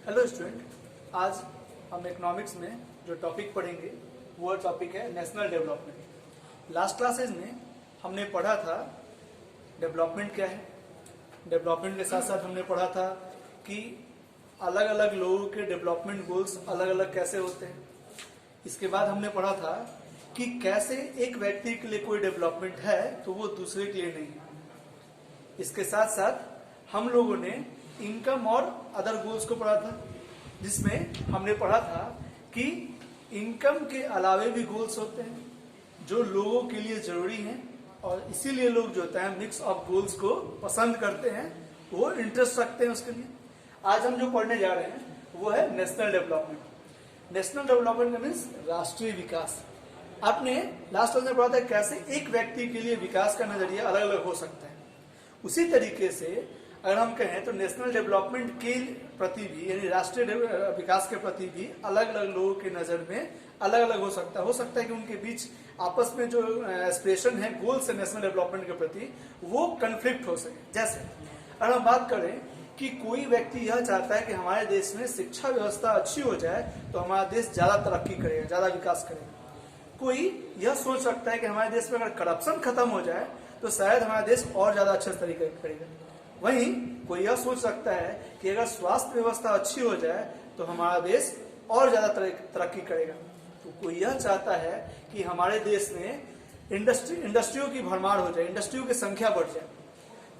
Hello student, आज हम economics में जो टॉपिक पढ़ेंगे वो टॉपिक है नेशनल डेवलपमेंट। लास्ट क्लासेज में हमने पढ़ा था डेवलपमेंट क्या है। डेवलपमेंट के साथ साथ हमने पढ़ा था कि अलग अलग लोगों के डेवलपमेंट गोल्स अलग अलग कैसे होते हैं। इसके बाद हमने पढ़ा था कि कैसे एक व्यक्ति के लिए कोई डेवलपमेंट है तो वो दूसरे के लिए नहीं है। इसके साथ साथ हम लोगों ने इनकम और अदर गोल्स को पढ़ा था, जिसमें हमने पढ़ा था कि इनकम के अलावे भी गोल्स होते हैं जो लोगों के लिए जरूरी हैं, और इसीलिए लोग जो होता है मिक्स ऑफ गोल्स को पसंद करते हैं, वो इंटरेस्ट रखते हैं उसके लिए। आज हम जो पढ़ने जा रहे हैं वो है national development. National development means राष्ट्रीय विकास। आपने लास्ट क्लास में पढ़ा था कैसे एक व्यक्ति के लिए विकास का नजरिया अलग अलग हो सकता है। उसी तरीके से अगर हम कहें तो नेशनल डेवलपमेंट के प्रति भी, यानी राष्ट्रीय विकास के प्रति भी अलग अलग लोगों के नजर में अलग अलग हो सकता है कि उनके बीच आपस में जो एस्पिरेशन है गोल्स है नेशनल डेवलपमेंट के प्रति, वो कन्फ्लिक्ट हो सके। जैसे अगर हम बात करें कि कोई व्यक्ति यह चाहता है कि हमारे देश में शिक्षा व्यवस्था अच्छी हो जाए तो हमारा देश ज्यादा तरक्की करेगा, ज्यादा विकास करेगा। कोई यह सोच सकता है कि हमारे देश में अगर करप्शन खत्म हो जाए तो शायद हमारा देश और ज्यादा अच्छे तरीके करेगा। वहीं कोई यह सोच सकता है कि अगर स्वास्थ्य व्यवस्था अच्छी हो जाए तो हमारा देश और ज्यादा तरक्की करेगा। तो कोई यह चाहता है कि हमारे देश में इंडस्ट्रियों की भरमार हो जाए, इंडस्ट्रियों की संख्या बढ़ जाए।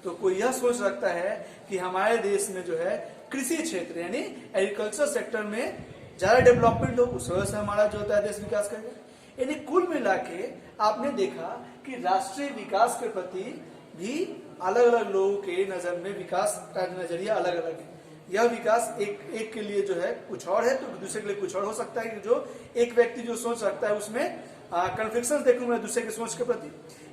तो कोई यह सोच रखता है कि हमारे देश में जो है कृषि क्षेत्र यानी एग्रीकल्चर सेक्टर में ज्यादा डेवलपमेंट हो, उस वजह से हमारा जो होता है देश विकास करेगा। यानी कुल मिला के आपने देखा कि राष्ट्रीय विकास के प्रति भी अलग अलग लोगों के नजर में विकास का नजरिया अलग अलग है। यह विकास एक के लिए जो है कुछ और है तो दूसरे के लिए कुछ और हो सकता है कि जो एक व्यक्ति जो सोच रखता है उसमें कन्फ्लिक्शन देखने को दूसरे की सोच के प्रति।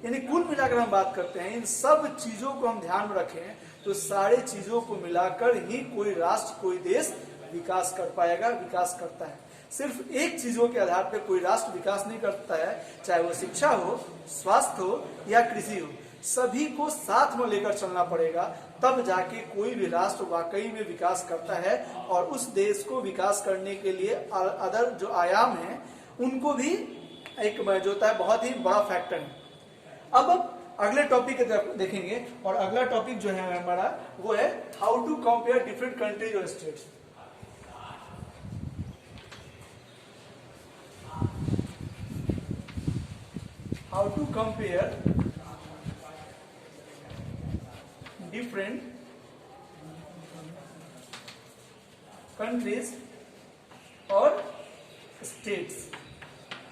यानी कुल मिलाकर हम बात करते हैं, इन सब चीजों को हम ध्यान में रखें तो सारे चीजों को मिलाकर ही कोई राष्ट्र, कोई देश विकास कर पाएगा, विकास करता है। सिर्फ एक चीजों के आधार पर कोई राष्ट्र विकास नहीं करता है, चाहे वो शिक्षा हो, स्वास्थ्य हो या कृषि हो। सभी को साथ में लेकर चलना पड़ेगा, तब जाके कोई भी राष्ट्र वाकई में विकास करता है। और उस देश को विकास करने के लिए अदर जो आयाम हैं उनको भी एक जो होता है बहुत ही बड़ा फैक्टर है। अब अगले टॉपिक देखेंगे, और अगला टॉपिक जो है हमारा वो है how to compare different countries और states. How to compare different countries और स्टेट्स।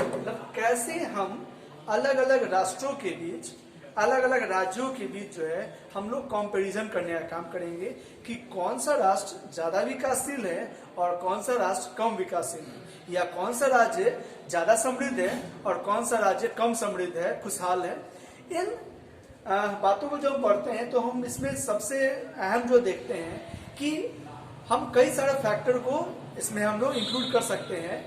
मतलब कैसे हम अलग अलग राष्ट्रों के बीच, अलग अलग राज्यों के बीच जो है हम लोग कंपैरिजन करने का काम करेंगे कि कौन सा राष्ट्र ज्यादा विकासशील है और कौन सा राष्ट्र कम विकासशील है, या कौन सा राज्य ज्यादा समृद्ध है और कौन सा राज्य कम समृद्ध है, खुशहाल है। इन बातों को जब हम पढ़ते हैं तो हम इसमें सबसे अहम जो देखते हैं कि हम कई सारे फैक्टर को इसमें हम लोग इंक्लूड कर सकते हैं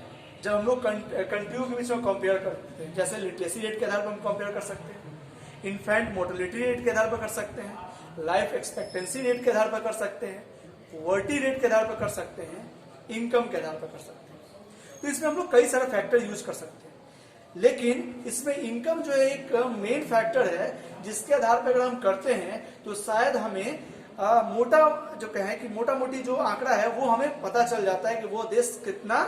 जब हम लोग कंट्रियों के बीच में कंपेयर करते हैं। जैसे लिटरेसी रेट के आधार पर हम कंपेयर कर सकते हैं, इन्फेंट मोर्टेलिटी रेट के आधार पर कर सकते हैं, लाइफ एक्सपेक्टेंसी रेट के आधार पर कर सकते हैं, पॉवर्टी रेट के आधार पर कर सकते हैं, इनकम के आधार पर कर सकते हैं। तो इसमें हम लोग कई सारे फैक्टर यूज कर सकते हैं, लेकिन इसमें इनकम जो है एक मेन फैक्टर है जिसके आधार पर अगर हम करते हैं तो शायद हमें मोटा जो कहें कि मोटा मोटी जो आंकड़ा है वो हमें पता चल जाता है कि वो देश कितना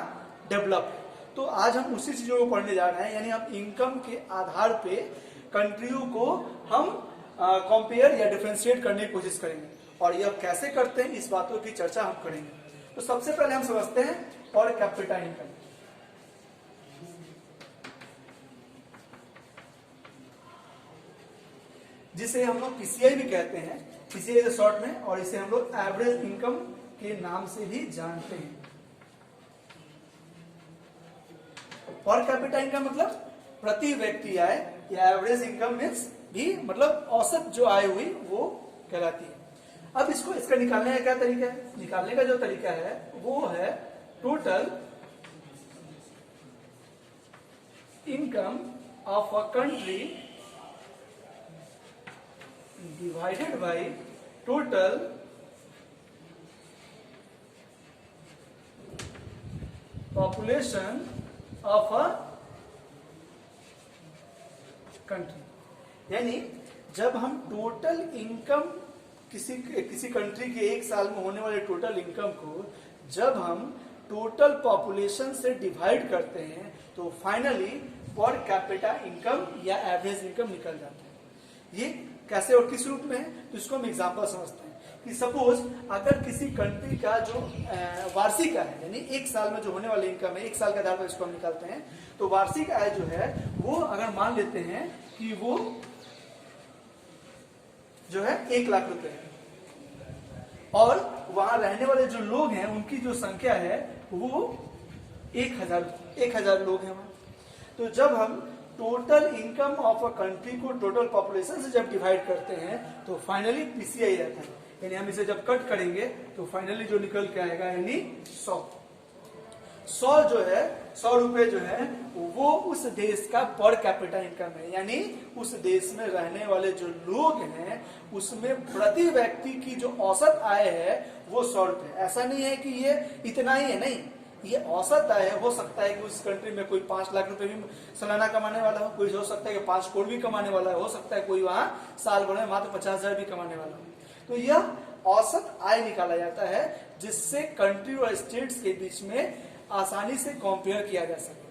डेवलप है। तो आज हम उसी चीजों को पढ़ने जा रहे हैं, यानी हम इनकम के आधार पे कंट्रियों को हम कंपेयर या डिफरेंशिएट करने की कोशिश करेंगे, और यह कैसे करते हैं इस बातों की चर्चा हम करेंगे। तो सबसे पहले हम समझते हैं पर कैपिटा इनकम। जिसे हम लोग पीसीआई भी कहते हैं, पीसीआई शॉर्ट में, और इसे हम लोग एवरेज इनकम के नाम से भी जानते हैं। पर कैपिटा इनकम मतलब प्रति व्यक्ति आय, या एवरेज इनकम मीन्स भी मतलब औसत जो आय हुई वो कहलाती है। अब इसका निकालने का क्या तरीका है? निकालने का जो तरीका है वो है total income of a country divided by total population of a country, यानी जब हम टोटल इनकम किसी कंट्री के एक साल में होने वाले टोटल इनकम को जब हम टोटल पॉपुलेशन से डिवाइड करते हैं तो फाइनली पर कैपिटा इनकम या एवरेज इनकम निकल जाता है। ये कैसे और किस रूप में है, तो इसको हम एग्जांपल समझते हैं कि सपोज अगर किसी कंट्री का जो वार्षिक आय है, यानी एक साल में जो होने वाली इनकम है, एक साल के आधार पर इसको हम निकालते हैं, तो वार्षिक आय जो है वो अगर मान लेते हैं कि वो जो है 1 लाख रुपए है और वहां रहने वाले जो लोग हैं उनकी जो संख्या है वो 1000 लोग हैं वहां। तो जब हम total income of a country को टोटल पॉपुलेशन से जब डिवाइड करते हैं तो फाइनली पीसीआई रहता है, यानी हम इसे जब कट करेंगे तो फाइनली जो निकल के आएगा यानी 100 जो है 100 रुपए जो है वो उस देश का पर कैपिटा इनकम है, यानी उस देश में रहने वाले जो लोग हैं उसमें प्रति व्यक्ति की जो औसत आय है वो 100 रुपए। ऐसा नहीं है कि ये इतना ही है, नहीं, ये औसत आय है। हो सकता है कि उस कंट्री में कोई 5 लाख रुपए भी सालाना कमाने वाला हो, कोई हो सकता है कि 5 करोड़ भी कमाने वाला हो सकता है कोई वहां साल भर में मात्र 50,000 भी कमाने वाला हो। तो यह औसत आय निकाला जाता है जिससे कंट्री और स्टेट्स के बीच में आसानी से कंपेयर किया जा सके।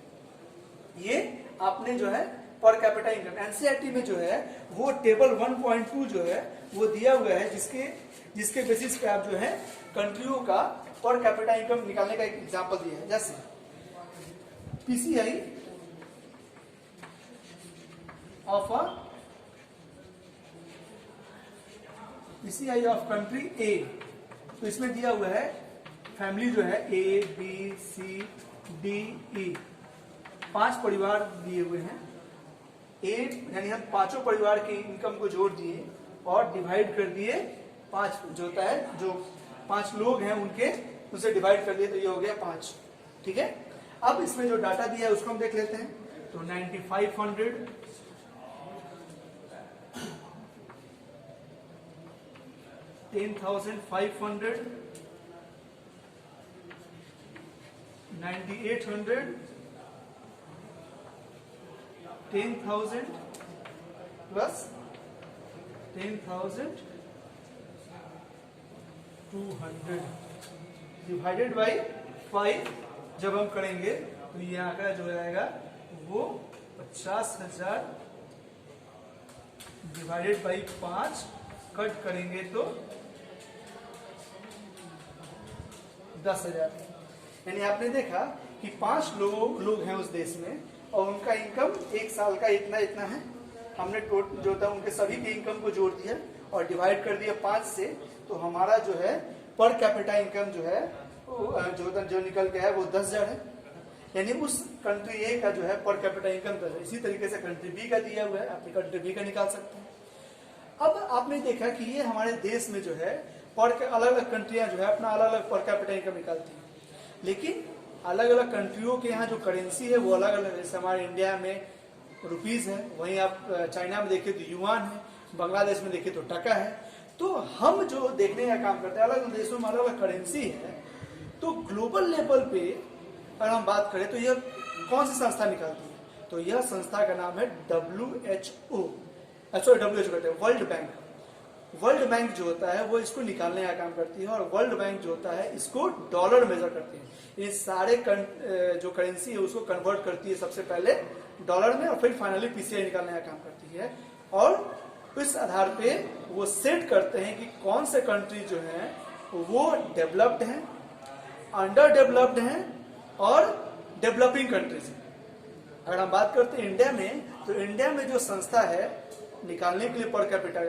ये आपने जो है पर कैपिटा इनकम एनसीईआरटी में जो है वो टेबल 1.2 जो है वो दिया हुआ है, जिसके बेसिस पे आप जो है कंट्रियों का पर कैपिटा इनकम निकालने का एक एग्जांपल दिया है। जैसे पीसीआई ऑफ कंट्री ए, तो इसमें दिया हुआ है फैमिली जो है A B C D E, 5 परिवार दिए हुए हैं। ए यानी हम पांचों परिवार की इनकम को जोड़ दिए और डिवाइड कर दिए 5 जो होता है, जो 5 लोग हैं उनसे डिवाइड कर दिए तो ये हो गया 5। ठीक है, अब इसमें जो डाटा दिया है उसको हम देख लेते हैं। तो 9500, 10,500, 9,800, 10,000 प्लस 10,200 डिवाइडेड बाई 5 जब हम करेंगे तो ये आंकड़ा जो आएगा वो 50,000 डिवाइडेड बाई 5 कट करेंगे तो 10,000। यानी आपने देखा कि 5 लोग हैं उस देश में और उनका इनकम एक साल का इतना इतना है। हमने टोटल जो था उनके सभी की इनकम को जोड़ दिया और डिवाइड कर दिया 5 से, तो हमारा जो है पर कैपिटा इनकम जो है जो निकल के है वो 10,000 है। यानी उस कंट्री ए का जो है पर कैपिटा इनकम 10,000। इसी तरीके से कंट्री बी का दिया हुआ है, अपनी कंट्री बी का निकाल सकते हैं। अब आपने देखा कि ये हमारे देश में जो है अलग अलग कंट्रियां जो है अपना अलग अलग पर कैपिटा इनकम निकालती हैं, लेकिन अलग अलग कंट्रियों के यहाँ जो करेंसी है वो अलग अलग है। जैसे हमारे इंडिया में रुपीज है, वहीं आप चाइना में देखें तो युआन है, बांग्लादेश में देखें तो टका है। तो हम जो देखने का काम करते हैं अलग अलग देशों में अलग अलग करेंसी है। तो ग्लोबल लेवल पे अगर हम बात करें तो यह कौन सी संस्था निकालती है, तो यह संस्था का नाम है WHO, कहते हैं वर्ल्ड बैंक। वर्ल्ड बैंक जो होता है वो इसको निकालने का काम करती है और वर्ल्ड बैंक जो होता है इसको डॉलर मेजर करती है। ये सारे जो करेंसी है उसको कन्वर्ट करती है सबसे पहले डॉलर में और फिर फाइनली पीसीआई निकालने का काम करती है। और इस आधार पे वो सेट करते हैं कि कौन से कंट्री जो है वो डेवलप्ड हैं, अंडर डेवलप्ड हैं और डेवलपिंग कंट्रीज हैं। अगर हम बात करते हैं इंडिया में, तो इंडिया में जो संस्था है निकालने के लिए पर कैपिटा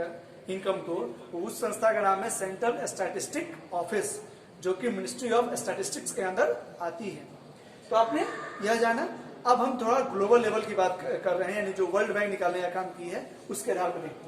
इनकम को, उस संस्था का नाम है सेंट्रल स्टैटिस्टिक ऑफिस, जो कि मिनिस्ट्री ऑफ स्टैटिस्टिक्स के अंदर आती है। तो आपने यह जाना। अब हम थोड़ा ग्लोबल लेवल की बात कर रहे हैं, यानी जो वर्ल्ड बैंक निकालने का काम की है उसके आधार पर देखते हैं।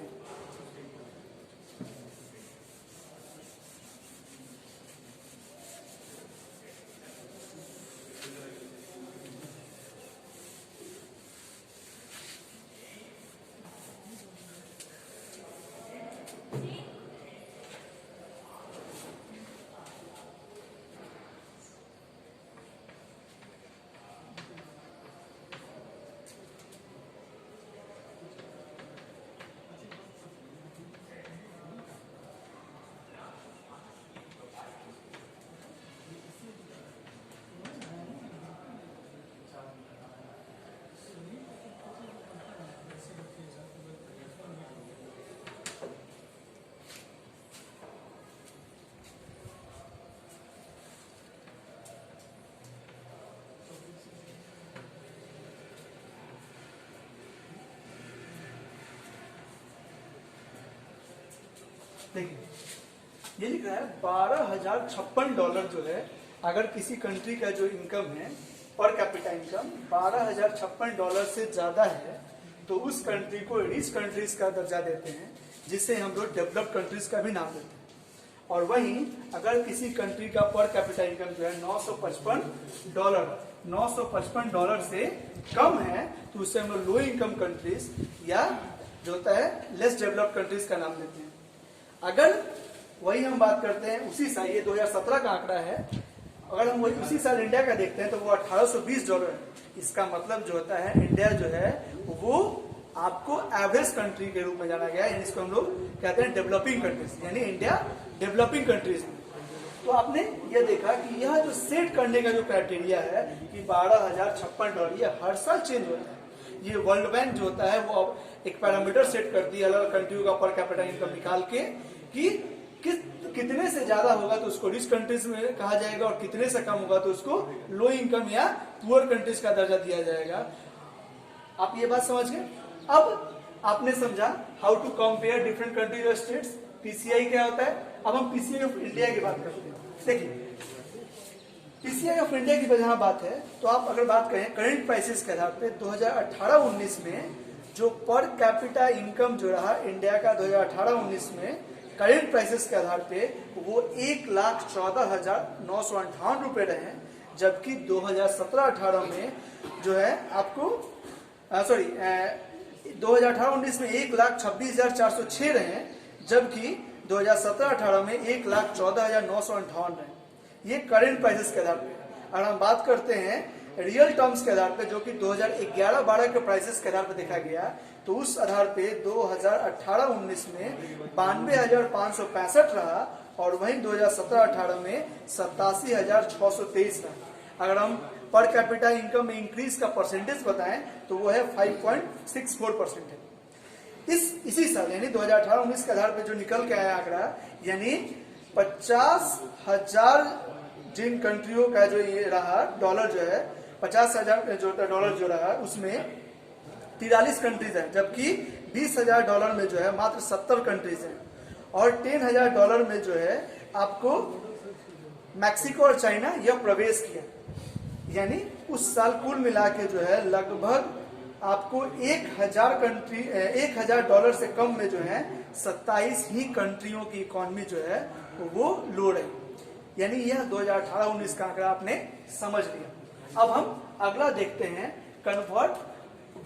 देखिए ये लिख रहा है $12,056 जो है, अगर किसी कंट्री का जो इनकम है पर कैपिटा इनकम $12,056 से ज्यादा है तो उस कंट्री को रिच कंट्रीज का दर्जा देते हैं, जिससे हम लोग डेवलप्ड कंट्रीज का भी नाम देते हैं। और वहीं अगर किसी कंट्री का पर कैपिटा इनकम जो है $955 से कम है तो उससे हम लोग लो इनकम कंट्रीज या जो होता है लेस डेवलप्ड कंट्रीज का नाम देते हैं। अगर वही हम बात करते हैं उसी साल, ये 2017 का आंकड़ा है, अगर हम वही उसी साल इंडिया का देखते हैं तो वो $1820 है। इसका मतलब जो होता है इंडिया जो है वो आपको एवरेज कंट्री के रूप में जाना गया है, इसको हम लोग कहते हैं डेवलपिंग कंट्रीज, यानी इंडिया डेवलपिंग कंट्रीज में। तो आपने ये देखा कि यह जो सेट करने का जो क्राइटेरिया है कि $12,056 ये हर साल चेंज होता है। ये वर्ल्ड बैंक जो होता है वो एक पैरामीटर सेट करती है अलग कंट्रियों का पर कैपिटा इनकम निकाल के कि कितने से ज्यादा होगा तो उसको रिच कंट्रीज में कहा जाएगा और कितने से कम होगा तो उसको लो इनकम या पुअर कंट्रीज का दर्जा दिया जाएगा। आप ये बात समझ गए। अब आपने समझा how to compare different countries और स्टेट्स। पीसीआई क्या होता है। अब हम पीसीआई ऑफ इंडिया की बात करते हैं। देखिए पीसीआई ऑफ इंडिया की जहां बात है तो आप अगर बात करें करंट प्राइसेस के आधार पे 2018-19 में जो पर कैपिटा इनकम जो रहा इंडिया का 2018-19 में करंट प्राइसेस के आधार पे वो 1,14,958 रुपए रहे, जबकि 2017-18 में जो है आपको 2018-19 में 1,26,406 रहे, जबकि 2017-18 में 1,14,958 रहे। ये करंट प्राइसेस के आधार पे। अगर हम बात करते हैं रियल टर्म्स के आधार पे जो कि 2011-12 के प्राइसेस के आधार पे देखा गया तो उस आधार पे 2018-19 में 92,565 रहा और वहीं 2017-18 में 87,623 रहा। अगर हम पर कैपिटा इनकम में इंक्रीज का परसेंटेज बताएं तो वो है 5.64% है। इसी साल यानी 2018-19 के आधार पे जो निकल के आया आंकड़ा यानी 50,000 जिन कंट्रियों का जो ये रहा डॉलर जो है 50,000 जो डॉलर जो रहा उसमें 43 कंट्रीज है, जबकि $20,000 में जो है मात्र 70 कंट्रीज है और $10,000 में जो है आपको मैक्सिको और चाइना यह प्रवेश किया। यानी उस साल कुल मिला के जो है लगभग आपको 1,000 से कम में जो है 27 ही कंट्रियों की इकोनॉमी जो है वो लो रही। यानी यह 2018-19 का आंकड़ा आपने समझ लिया। अब हम अगला देखते हैं convert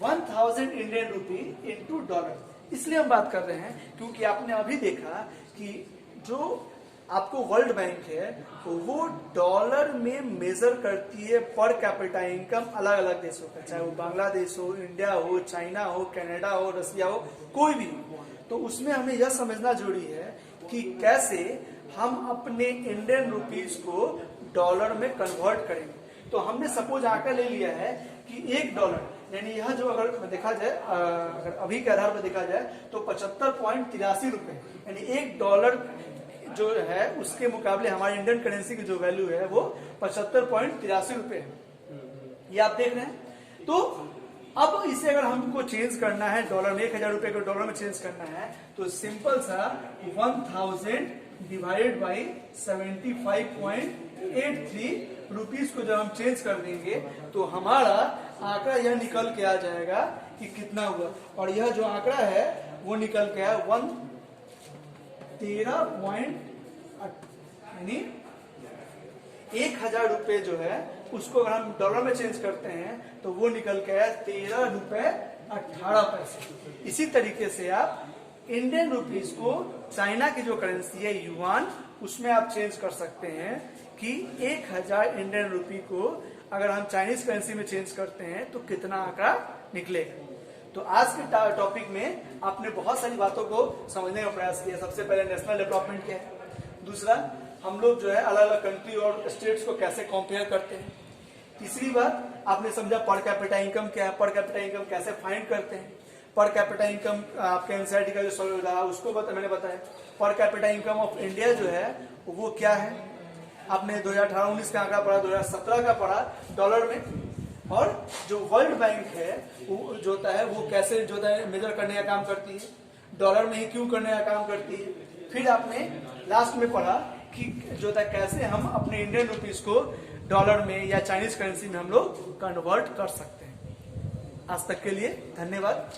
1,000 Indian rupee into dollar. इसलिए हम बात कर रहे हैं क्योंकि आपने अभी देखा कि जो आपको वर्ल्ड बैंक है वो डॉलर में मेजर करती है पर कैपिटा इनकम अलग अलग देशों का, चाहे वो बांग्लादेश हो, इंडिया हो, चाइना हो, कनाडा हो, रसिया हो, कोई भी हो। तो उसमें हमें यह समझना जरूरी है कि कैसे हम अपने इंडियन रुपीज को डॉलर में कन्वर्ट करेंगे। तो हमने सपोज आंकड़ा ले लिया है कि $1 यानी यह जो अगर देखा जाए अगर अभी के आधार पर देखा जाए तो 75.83 रुपए, यानी $1 जो है उसके मुकाबले हमारी इंडियन करेंसी की जो वैल्यू है वो 75.83 रुपए है। ये आप देख रहे हैं। तो अब इसे अगर हमको चेंज करना है डॉलर में, 1,000 रुपए को डॉलर में चेंज करना है तो सिंपल सा 1,000 डिवाइडेड बाई 75.83 रुपीज को जब हम चेंज कर देंगे तो हमारा आंकड़ा यह निकल के आ जाएगा कि कितना हुआ। और यह जो आंकड़ा है वो निकल के आया 13 यानी 1,000 रुपए जो है उसको अगर हम डॉलर में चेंज करते हैं तो वो निकल के आया $13.18। इसी तरीके से आप इंडियन रुपीज को चाइना की जो करेंसी है युआन उसमें आप चेंज कर सकते हैं कि 1,000 इंडियन रुपी को अगर हम चाइनीज करेंसी में चेंज करते हैं तो कितना आंकड़ा निकलेगा। तो आज के टॉपिक में आपने बहुत सारी बातों को समझने का प्रयास किया। सबसे पहले नेशनल डेवलपमेंट क्या है, दूसरा हम लोग जो है अलग अलग कंट्री और स्टेट्स को कैसे कंपेयर करते हैं, तीसरी बात आपने समझा पर कैपिटा इनकम क्या है, पर कैपिटा इनकम कैसे फाइंड करते हैं, पर कैपिटा इनकम आपके एनसीईआरटी का जो सॉल्व रहा उसको मैंने बताया। Per capita income of India जो है वो क्या है, आपने 2018-19 का आंकड़ा पढ़ा, 2017 का पढ़ा डॉलर में, और जो वर्ल्ड बैंक है वो जो होता है वो कैसे जो है मेजर करने का काम करती है, डॉलर में ही क्यों करने का काम करती है, फिर आपने लास्ट में पढ़ा कि जो था कैसे हम अपने इंडियन रुपीस को डॉलर में या चाइनीज करेंसी में हम लोग कन्वर्ट कर सकते हैं। आज तक के लिए धन्यवाद।